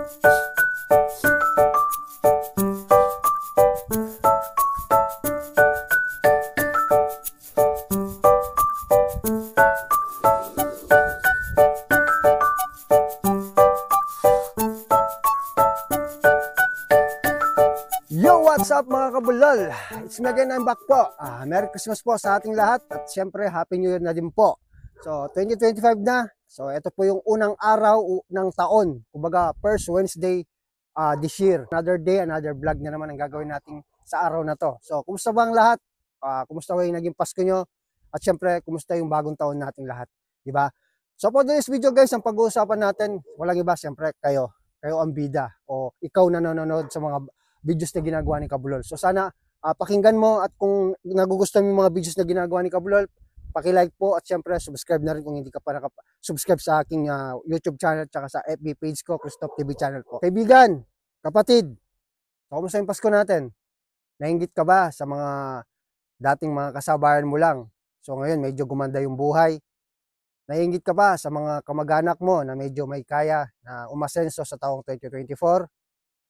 Yo, what's up mga kabulol? It's me again, I'm back po. Merry Christmas po sa ating lahat at syempre Happy New Year na din po. So 2025 na. So ito po yung unang araw ng taon. Kumbaga first Wednesday this year. Another day, another vlog na naman ang gagawin natin sa araw na to. So kumusta ba ang lahat? Kumusta ba yung naging Pasko nyo? At syempre kumusta yung bagong taon nating lahat? Diba? So for this video guys, ang pag-uusapan natin, walang iba, syempre kayo ang bida o ikaw na nanonood sa mga videos na ginagawa ni Kabulol. So sana pakinggan mo at kung nagugustuhan mo yung mga videos na ginagawa ni Kabulol, paki-like po at syempre subscribe na rin kung hindi ka pa subscribe sa aking YouTube channel at sa FB page ko, Christoph TV channel po. Kaibigan, kapatid, so kumusta yung Pasko natin? Nainggit ka ba sa mga dating mga kasabayan mo lang? So ngayon medyo gumanda yung buhay. Nainggit ka ba sa mga kamag-anak mo na medyo may kaya na umasenso sa taong 2024?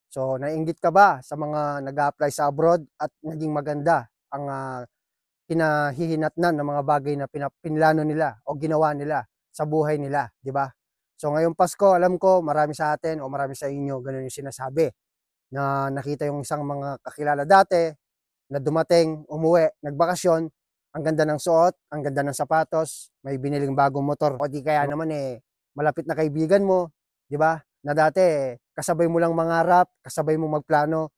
So, nainggit ka ba sa mga nag-a-apply sa abroad at naging maganda ang pinahihinatnan ng mga bagay na pinlano nila o ginawa nila sa buhay nila, di ba? So, ngayong Pasko, alam ko marami sa atin o marami sa inyo ganun yung sinasabi na nakita yung isang mga kakilala dati na dumating, umuwi, nagbakasyon, ang ganda ng suot, ang ganda ng sapatos, may biniling bagong motor o di kaya naman malapit na kaibigan mo, di ba? Na dati kasabay mo lang mangarap, kasabay mo magplano,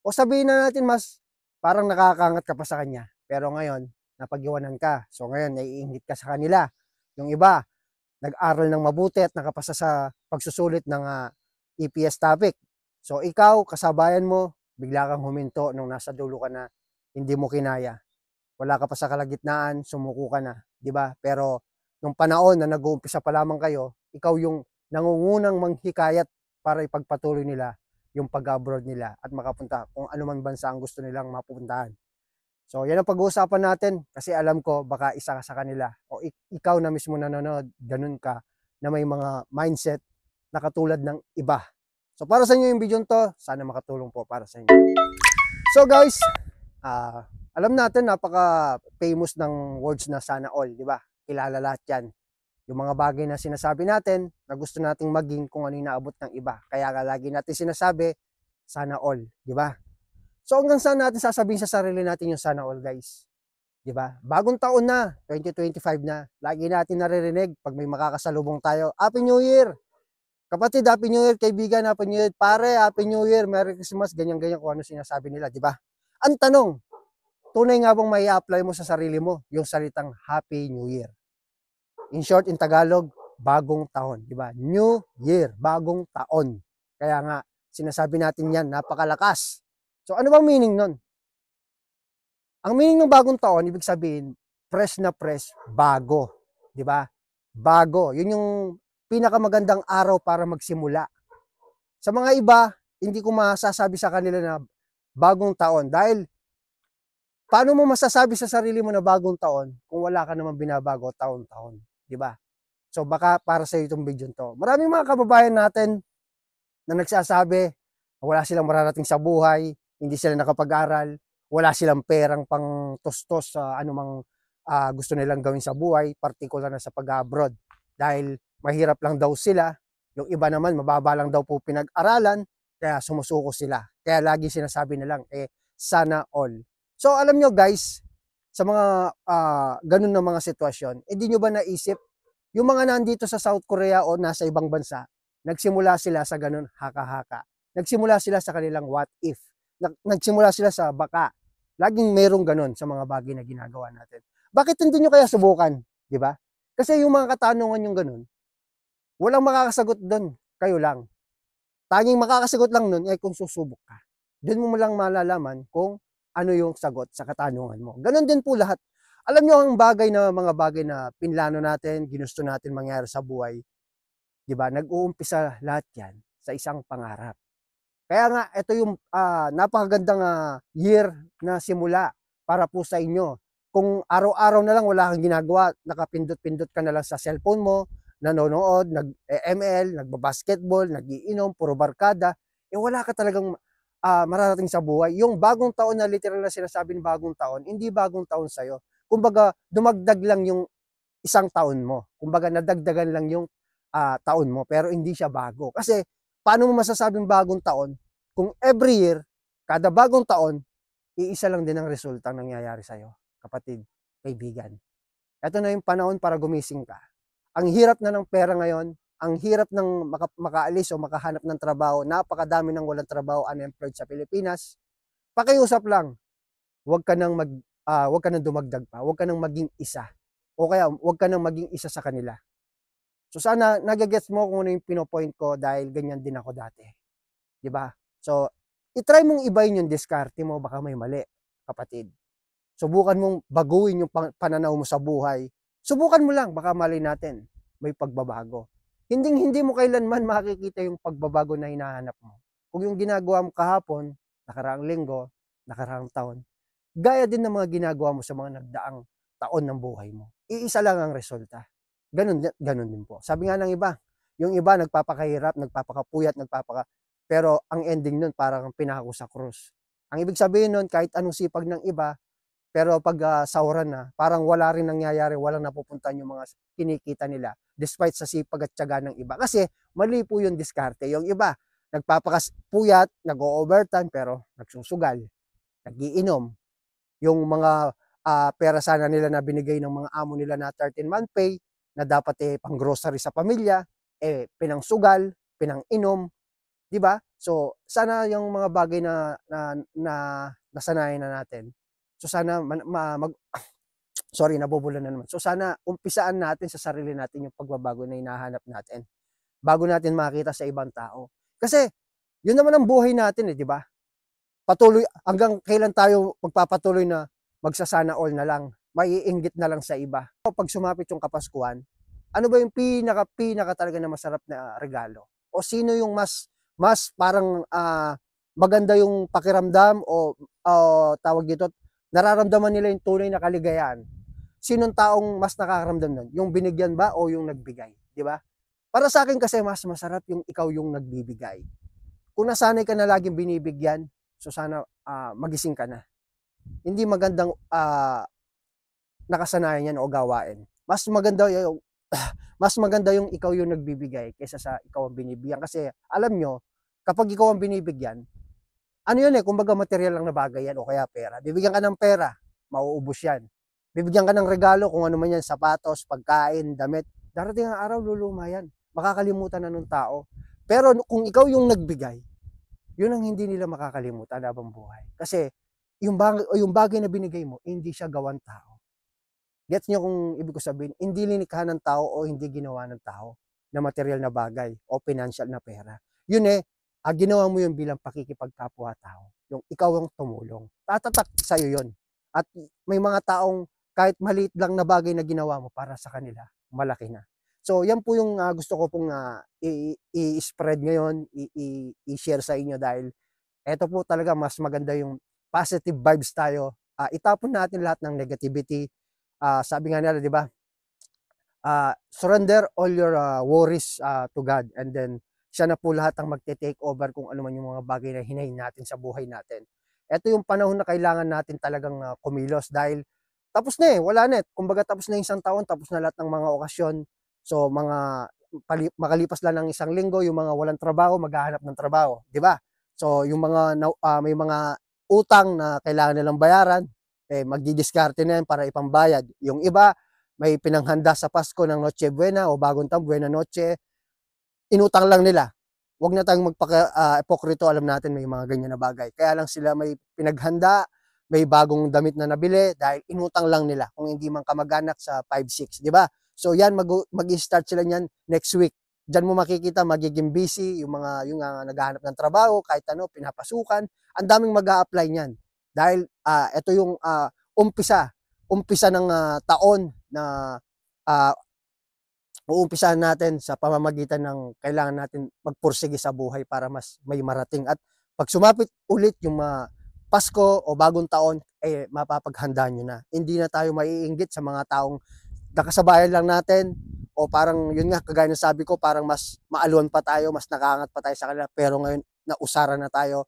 o sabihin na natin mas parang nakakaangat ka pa sa kanya. Pero ngayon, napag-iwanan ka. So ngayon, naiinggit ka sa kanila. Yung iba, nag-aral ng mabuti at nakapasa sa pagsusulit ng EPS topic. So ikaw, kasabayan mo, bigla kang huminto nung nasa dulo ka na, hindi mo kinaya. Wala ka pa sa kalagitnaan, sumuko ka na, di ba? Pero nung panahon na nag-uumpisa pa lamang kayo, ikaw yung nangungunang manghikayat para ipagpatuloy nila yung pag-abroad nila at makapunta kung ano man bansa ang gusto nilang mapupuntahan. So yan ang pag-uusapan natin kasi alam ko baka isa ka sa kanila o ikaw na mismo nanonood, ganun ka na may mga mindset na katulad ng iba. So para sa inyo yung video to, sana makatulong po para sa inyo. So guys, alam natin napaka-famous ng words na sana all, di ba? Kilala lahat yan. Yung mga bagay na sinasabi natin na gusto nating maging kung ano yung naabot ng iba. Kaya lagi natin sinasabi, sana all, di ba? So hanggang saan natin sasabihin sa sarili natin yung sana all, guys? Di ba? Bagong taon na, 2025 na. Lagi natin naririnig pag may makakasalubong tayo, Happy New Year! Kapatid, Happy New Year! Kaibigan, Happy New Year! Pare, Happy New Year! Merry Christmas! Ganyan-ganyan kung ano sinasabi nila, di ba? Ang tanong, tunay nga bang may apply mo sa sarili mo yung salitang Happy New Year? In short, in Tagalog, bagong taon, di ba? New Year, bagong taon. Kaya nga, sinasabi natin yan, napakalakas. So, ano bang meaning nun? Ang meaning ng bagong taon, ibig sabihin, fresh na fresh, bago. Di ba? Bago. Yun yung pinakamagandang araw para magsimula. Sa mga iba, hindi ko masasabi sa kanila na bagong taon. Dahil, paano mo masasabi sa sarili mo na bagong taon kung wala ka naman binabago taon-taon? Diba? So baka para sa itong video to. Maraming mga kababayan natin na nagsasabi wala silang mararating sa buhay, hindi sila nakapag-aral, wala silang perang pang tustos sa anumang gusto nilang gawin sa buhay, partikular na sa pag-abroad. Dahil mahirap lang daw sila, yung iba naman mababa lang daw po pinag-aralan, kaya sumusuko sila. Kaya lagi sinasabi na lang, sana all. So alam nyo guys, sa mga ganun na mga sitwasyon, hindi nyo ba naisip, yung mga nandito sa South Korea o nasa ibang bansa, nagsimula sila sa ganun haka-haka. Nagsimula sila sa kanilang what if. Nagsimula sila sa baka. Laging merong ganun sa mga bagay na ginagawa natin. Bakit hindi nyo kaya subukan? Di ba? Kasi yung mga katanungan yung ganun, walang makakasagot doon. Kayo lang. Tanging makakasagot lang nun ay kung susubok ka. Doon mo lang malalaman kung ano yung sagot sa katanungan mo. Ganon din po lahat. Alam nyo ang mga bagay na pinlano natin, ginusto natin mangyari sa buhay, di ba? Nag-uumpisa lahat yan sa isang pangarap. Kaya nga, ito yung napakagandang year na simula para po sa inyo. Kung araw-araw na lang wala kang ginagawa, nakapindot-pindot ka na lang sa cellphone mo, nanonood, nag-ML, nagbabasketball, nagiinom, puro barkada, wala ka talagang mararating sa buhay. Yung bagong taon na literal na sinasabing bagong taon, hindi bagong taon sa'yo. Kumbaga, dumagdag lang yung isang taon mo. Kumbaga, nadagdagan lang yung taon mo, pero hindi siya bago. Kasi, paano mo masasabing bagong taon kung every year, kada bagong taon, iisa lang din ang resulta ng nangyayari sa'yo, kapatid, kaibigan. Ito na yung panahon para gumising ka. Ang hirap na ng pera ngayon, ang hirap ng makaalis o makahanap ng trabaho, napakadami ng walang trabaho, unemployed sa Pilipinas. Pakiusap lang, huwag ka nang huwag ka nang dumagdag pa, huwag ka nang maging isa. O kaya, huwag ka nang maging isa sa kanila. So sana nagagets mo kung ano yung pinopoint ko dahil ganyan din ako dati. 'Di ba? So, i-try mong ibahin yung diskarte mo, baka may mali, kapatid. Subukan mong baguhin yung pananaw mo sa buhay. Subukan mo lang, baka mali natin, may pagbabago. Hindi mo kailanman makikita yung pagbabago na hinahanap mo. Kung yung ginagawa mo kahapon, nakaraang linggo, nakaraang taon, gaya din ng mga ginagawa mo sa mga nagdaang taon ng buhay mo. Iisa lang ang resulta. Ganun din po. Sabi nga ng iba, yung iba nagpapakahirap, nagpapakapuyat, pero ang ending nun parang pinako sa krus. Ang ibig sabihin nun, kahit anong sipag ng iba, pero pag sahuran na, parang wala rin nangyayari, walang napupuntahan yung mga kinikita nila despite sa sipag at tiyaga ng iba. Kasi mali po yung diskarte. Yung iba, nagpapakapuyat, nag-overtime, pero nagsusugal, nagiinom. Yung mga pera sana nila na binigay ng mga amo nila na 13-month pay, na dapat pang grocery sa pamilya, pinangsugal, pinanginom, 'di ba? So sana yung mga bagay na nasanayan na natin. So sana sorry, nabobolan na naman. So sana umpisaan natin sa sarili natin yung pagbabago na hinahanap natin bago natin makita sa ibang tao. Kasi yun naman ang buhay natin, 'di ba? Patuloy hanggang kailan tayo magpapatuloy na magsasana all na lang, maiinggit na lang sa iba. Pag sumapit yung Kapaskuhan, ano ba yung pinaka talaga na masarap na regalo? O sino yung mas parang maganda yung pakiramdam o tawag dito, nararamdaman nila yung tunay na kaligayahan? Sinong taong mas nakakaramdam nun? Yung binigyan ba o yung nagbigay? Di ba? Para sa akin kasi mas masarap yung ikaw yung nagbibigay. Kung nasanay ka na laging binibigyan, so sana magising ka na. Hindi magandang nakasanayan yan o gawain. Mas maganda yung ikaw yung nagbibigay kaysa sa ikaw ang binibigyan. Kasi alam nyo, kapag ikaw ang binibigyan, ano yun kumbaga material lang na bagay yan o kaya pera. Bibigyan ka ng pera, mauubos yan. Bibigyan ka ng regalo, kung ano man yan, sapatos, pagkain, damit. Darating ang araw, luluma yan. Makakalimutan na ng tao. Pero kung ikaw yung nagbigay, yun ang hindi nila makakalimutan habang buhay. Kasi yung bagay na binigay mo, hindi siya gawang tao. Gets nyo kung ibig ko sabihin? Hindi linikha ng tao o hindi ginawa ng tao na material na bagay o financial na pera. Yun ginawa mo yun bilang pakikipagkapwa-tao. Yung ikaw ang tumulong. Tatatak sa'yo yun. At may mga taong kahit maliit lang na bagay na ginawa mo para sa kanila, malaki na. So yan po yung gusto ko pong i-spread ngayon, i-share sa inyo dahil eto po talaga mas maganda yung positive vibes tayo. Itapon natin lahat ng negativity. Sabi nga nila, di ba? Surrender all your worries to God, and then siya na po lahat ang magte-take over kung ano man yung mga bagay na hinahin natin sa buhay natin. Ito yung panahon na kailangan natin talagang kumilos dahil tapos na wala na kumbaga tapos na yung isang taon, tapos na lahat ng mga okasyon. So makalipas lang ng isang linggo, yung mga walang trabaho maghahanap ng trabaho, di ba? So yung mga may mga utang na kailangan nilang bayaran, magdidiskarte na yan para ipambayad. Yung iba may pinanghanda sa Pasko ng Noche Buena o Bagong Taon, Buena Noche, inutang lang nila. Huwag na tayong magpaka-epokrito, alam natin may mga ganyan na bagay. Kaya lang sila may pinaghanda, may bagong damit na nabili dahil inutang lang nila kung hindi man kamag-anak sa 5-6, di ba? So yan, mag-start sila niyan next week. Diyan mo makikita magiging busy yung naghahanap ng trabaho, kahit ano, pinapasukan. Ang daming mag-a-apply niyan. Dahil ito yung umpisa ng taon na uumpisahan natin sa pamamagitan ng kailangan natin magpursige sa buhay para mas may marating. At pag sumapit ulit yung Pasko o Bagong Taon, mapapaghandaan nyo na. Hindi na tayo maiinggit sa mga taong nakasabayan lang natin o parang yun nga, kagaya ng sabi ko, parang mas maalwan pa tayo, mas nakaangat pa tayo sa kanila, pero ngayon nausara na tayo,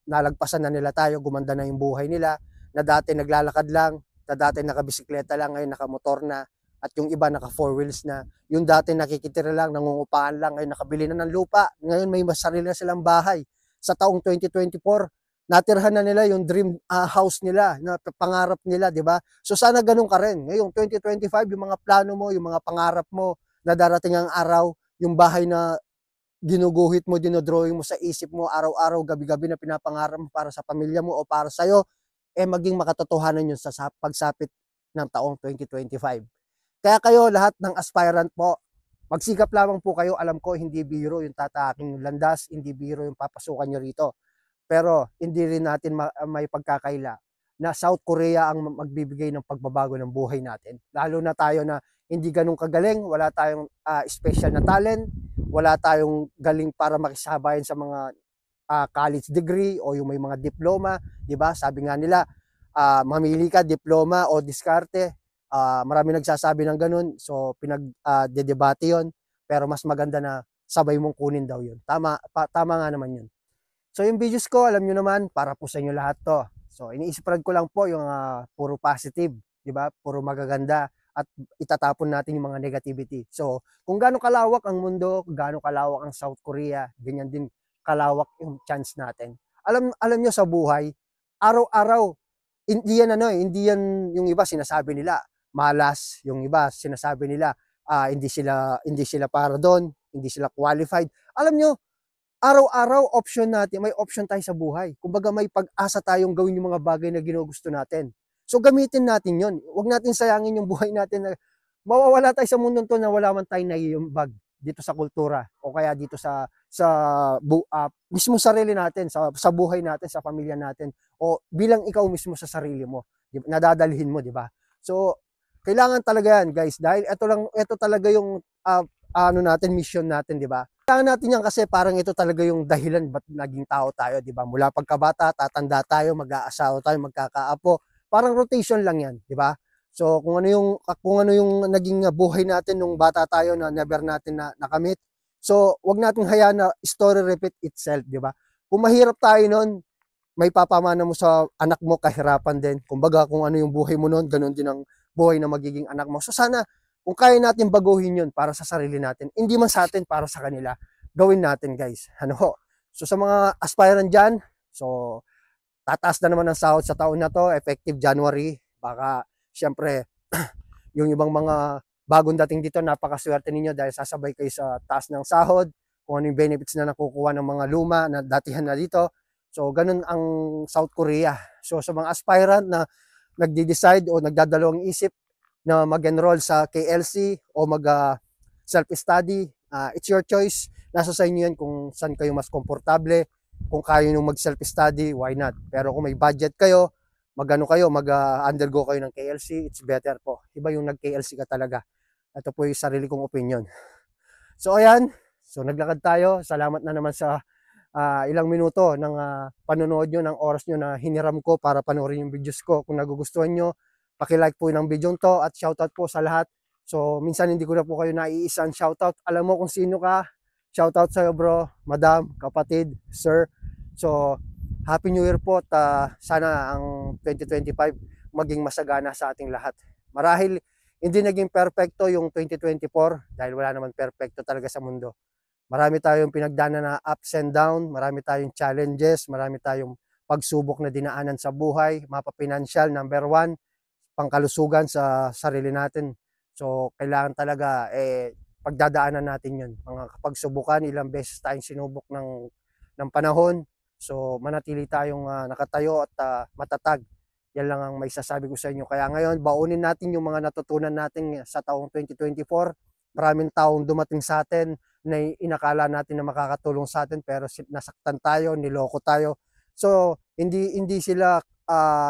nalagpasan na nila tayo, gumanda na yung buhay nila, na dati naglalakad lang, na dati nakabisikleta lang, ngayon nakamotor na, at yung iba naka four wheels na, yung dati nakikitira lang, nangungupahan lang, ngayon nakabili na ng lupa, ngayon may sarili na silang bahay. Sa taong 2024, natirhan na nila yung dream house nila, na pangarap nila, di ba? So sana ganun ka rin. Ngayong 2025, yung mga plano mo, yung mga pangarap mo na darating ang araw, yung bahay na ginuguhit mo, dinodrawing mo sa isip mo, araw-araw, gabi-gabi na pinapangarap mo para sa pamilya mo o para sa'yo, maging makatotohanan yun sa pagsapit ng taong 2025. Kaya kayo, lahat ng aspirant po, magsikap lamang po kayo. Alam ko, hindi biro yung tataking landas, hindi biro yung papasukan nyo rito. Pero hindi rin natin may pagkakaila na South Korea ang magbibigay ng pagbabago ng buhay natin. Lalo na tayo na hindi ganun kagaling, wala tayong special na talent, wala tayong galing para makisabayan sa mga college degree o yung may mga diploma, 'di ba? Sabi nga nila, mamili ka diploma o diskarte. Marami nagsasabi ng ganun, so pinag-debate 'yon, pero mas maganda na sabay mong kunin daw 'yun. Tama nga naman 'yun. So yung videos ko, alam nyo naman, para po sa inyo lahat to. So iniisprad ko lang po yung puro positive, di ba? Puro magaganda, at itatapon natin yung mga negativity. So kung gaano kalawak ang mundo, gaano kalawak ang South Korea, ganyan din kalawak yung chance natin. Alam nyo sa buhay, araw-araw, hindi yan yung iba sinasabi nila malas, yung iba sinasabi nila hindi sila para doon, hindi sila qualified. Alam nyo, araw-araw option natin, may option tayo sa buhay. Kumbaga may pag-asa tayong gawin yung mga bagay na ginugusto natin. So gamitin natin yon. Huwag natin sayangin yung buhay natin na mawawala tayo sa mundo to na wala man tayong naiimbag dito sa kultura o kaya dito sa mismo sarili natin, sa buhay natin, sa pamilya natin, o bilang ikaw mismo sa sarili mo, nadadalhin mo, di ba? So kailangan talaga yan, guys, dahil ito talaga yung mission natin, di ba? Kailangan natin yan kasi parang ito talaga yung dahilan ba't naging tao tayo, di ba? Mula pagkabata, tatanda tayo, mag-aasawa tayo, magkakaapo. Parang rotation lang yan, di ba? So kung ano yung naging buhay natin nung bata tayo na never natin nakamit. So wag nating hayaan na story repeat itself, di ba? Kung mahirap tayo noon, may papamana mo sa anak mo, kahirapan din. Kumbaga kung ano yung buhay mo noon, ganun din ang buhay na magiging anak mo. So sana kung kaya natin baguhin yun para sa sarili natin, hindi man sa atin, para sa kanila, gawin natin, guys. Ano ho? So sa mga aspirant dyan, so tataas na naman ang sahod sa taon na to, effective January. Baka syempre yung ibang mga bagong dating dito, napakaswerte ninyo dahil sasabay kayo sa taas ng sahod, kung ano yung benefits na nakukuha ng mga luma na datihan na dito. So ganun ang South Korea. So sa mga aspirant na nagde-decide o nagdadalawang isip na mag-enroll sa KLC o self-study, it's your choice. Nasa sa inyo yan kung saan kayo mas komportable. Kung kaya nyo mag-self-study, why not? Pero kung may budget kayo, mag-undergo kayo ng KLC, it's better po. Iba yung nag-KLC ka talaga. Ito po yung sarili kong opinion. So ayan, so naglakad tayo. Salamat na naman sa ilang minuto ng panonood nyo, ng oras nyo na hiniram ko para panoorin yung videos ko. Kung nagugustuhan nyo, paki-like po ng video to at shoutout po sa lahat. So minsan hindi ko na po kayo naiisang shoutout. Alam mo kung sino ka. Shoutout sa iyo, bro, madam, kapatid, sir. So Happy New Year po, at sana ang 2025 maging masagana sa ating lahat. Marahil hindi naging perfecto yung 2024 dahil wala naman perfecto talaga sa mundo. Marami tayong pinagdaanan na ups and down, marami tayong challenges, marami tayong pagsubok na dinaanan sa buhay, mapa-financial, number one, pangkalusugan sa sarili natin. So kailangan talaga pagdadaanan natin yun. Mga pagsubukan, ilang beses tayong sinubok ng panahon. So manatili tayong nakatayo at matatag. Yan lang ang may sasabi ko sa inyo. Kaya ngayon, baunin natin yung mga natutunan natin sa taong 2024. Maraming taong dumating sa atin na inakala natin na makakatulong sa atin, pero nasaktan tayo, niloko tayo. So hindi sila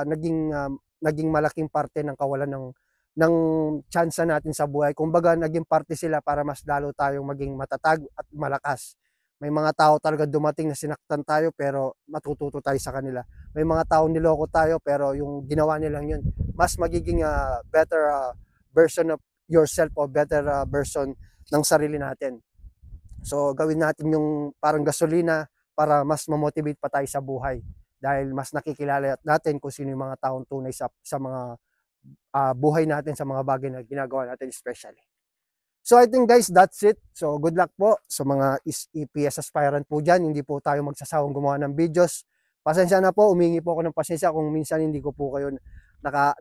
naging malaking parte ng kawalan ng chance natin sa buhay. Kumbaga naging parte sila para mas lalo tayong maging matatag at malakas. May mga tao talaga dumating na sinaktan tayo pero matututo tayo sa kanila. May mga tao niloko tayo pero yung ginawa nilang yun, mas magiging better version of yourself o better version ng sarili natin. So gawin natin yung parang gasolina para mas ma-motivate pa tayo sa buhay dahil mas nakikilala natin kung sino yung mga taong tunay sa mga buhay natin, sa mga bagay na ginagawa natin especially. So I think guys, that's it. So good luck po sa mga EPS aspirant po dyan. Hindi po tayo magsasawang gumawa ng videos. Pasensya na po, umingi po ako ng pasensya kung minsan hindi ko po kayo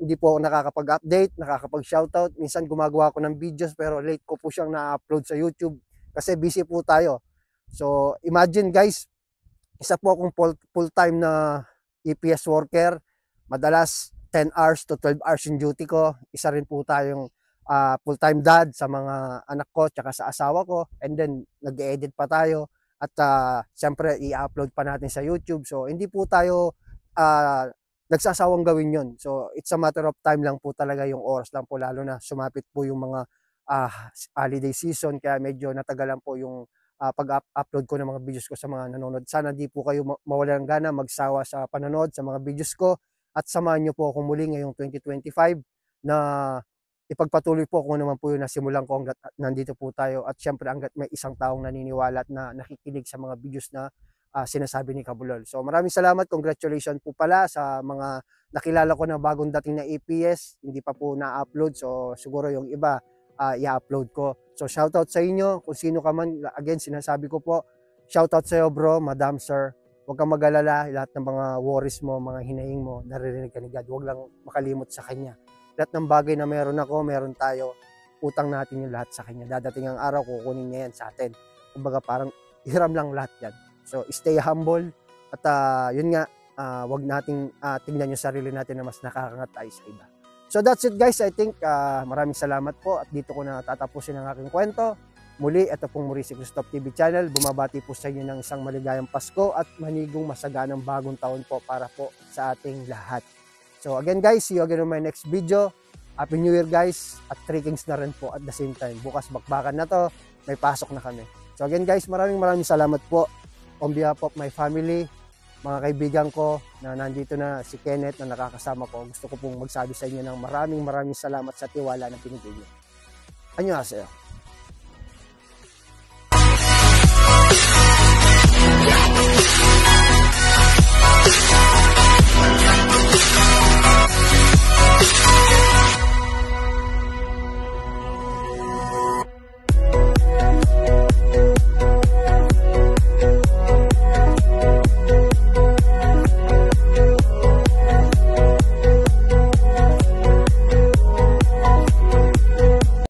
hindi po ako nakakapag-update, nakakapag-shoutout. Minsan gumagawa ako ng videos pero late ko po siyang na-upload sa YouTube kasi busy po tayo. So imagine guys, isa po akong full-time na EPS worker. Madalas 10 hours to 12 hours yung duty ko. Isa rin po tayong full-time dad sa mga anak ko tsaka sa asawa ko, and then nag-edit pa tayo at siyempre i-upload pa natin sa YouTube. So hindi po tayo nagsasawang gawin yon. So it's a matter of time lang po talaga, yung oras lang po, lalo na sumapit po yung mga holiday season, kaya medyo natagalan po yung pag-upload ko ng mga videos ko sa mga nanonood. Sana di po kayo mawala ng gana, magsawa sa panonood sa mga videos ko, at samahan nyo po ako muli ngayong 2025 na ipagpatuloy po kung naman po yung nasimulan ko hanggat nandito po tayo, at syempre hanggat may isang taong naniniwala at na nakikinig sa mga videos na sinasabi ni Kabulol. So maraming salamat, congratulations po pala sa mga nakilala ko na bagong dating na EPS, hindi pa po na-upload, so siguro yung iba i-upload ko. So shoutout sa inyo, kung sino ka man, again sinasabi ko po, shoutout sa iyo bro, madam, sir. Huwag kang mag-alala, lahat ng mga worries mo, mga hinahing mo, naririnig ka ni God. Huwag lang makalimot sa Kanya. Lahat ng bagay na meron ako, meron tayo, utang natin yung lahat sa Kanya. Dadating ang araw, kukunin niya yan sa atin. Kumbaga parang hiram lang lahat yan. So stay humble, at yun nga, wag nating tingnan yung sarili natin na mas nakakangat tayo sa iba. So that's it guys, I think maraming salamat po, at dito ko na tatapusin ang aking kwento. Muli, ito pong Mauricio Cristop TV channel. Bumabati po sa inyo ng isang maligayang Pasko at manigong masaganang bagong taon po para po sa ating lahat. So again guys, see you again on my next video. Happy New Year guys, at 3 Kings na rin po at the same time. Bukas bakbakan na to, may pasok na kami. So again guys, maraming salamat po on behalf of my family, mga kaibigan ko na nandito na, si Kenneth na nakakasama ko. Gusto ko pong magsabi sa inyo ng maraming salamat sa tiwala na pinigay niyo. Annyeonghaseyo.